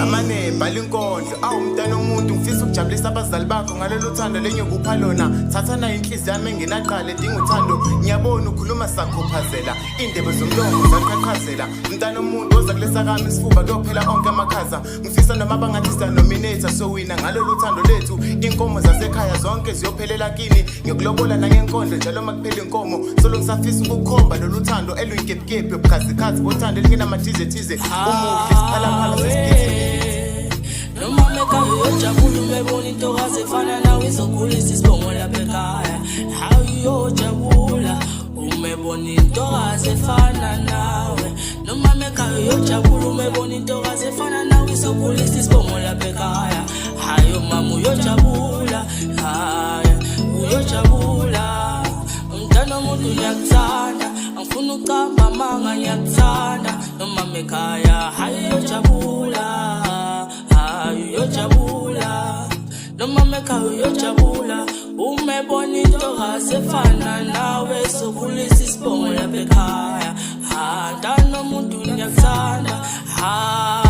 amane bhala inkondlo awumntana omuntu ngifisa ukujabulisa abazali bakho ngalolu thando lenyokupha lona thathana inhliziyo yami engenaqala edinga uthando ngiyabona ukhuluma sakhuphazela indebe zomlomo zaqhaqhazela umntana omuntu oza kulesa kami isifuba kuyophela onke amakhaza ngifisa noma bangathi nominator sowina ngalolu thando lethu inkomo zasekhaya zonke ziyophelela kini ngiyokulobola nangenkondlo njalo makuphela inkomo solo ngisafisa ukukhomba lolu thando eluyinkephukephu yobukhazikhazi bothando elingenamathize umuhle siphalaphala sesiphithile noma mekhaya uyojabula umebona intokazi efana nawe izokhulisa isibongo lapha ekhaya hawu uyojabula umebona intokazi efana nawe noma mekhaya uyojabula umebona intokazi efana nawe izokhulisa isibongo lapha ekhaya hayo mama uyojabula haya uyojabula umntana omuntu ngiyakuthanda angifuna uqamba manga ngiyakuthanda noma mekhaya hayo uyojabula uyojabula noma mekhaya uyojabula umebona intokazi efana nawe sokhulisa isibongo lapha ekhaya ha ntana omuntu ngiyakuthanda ha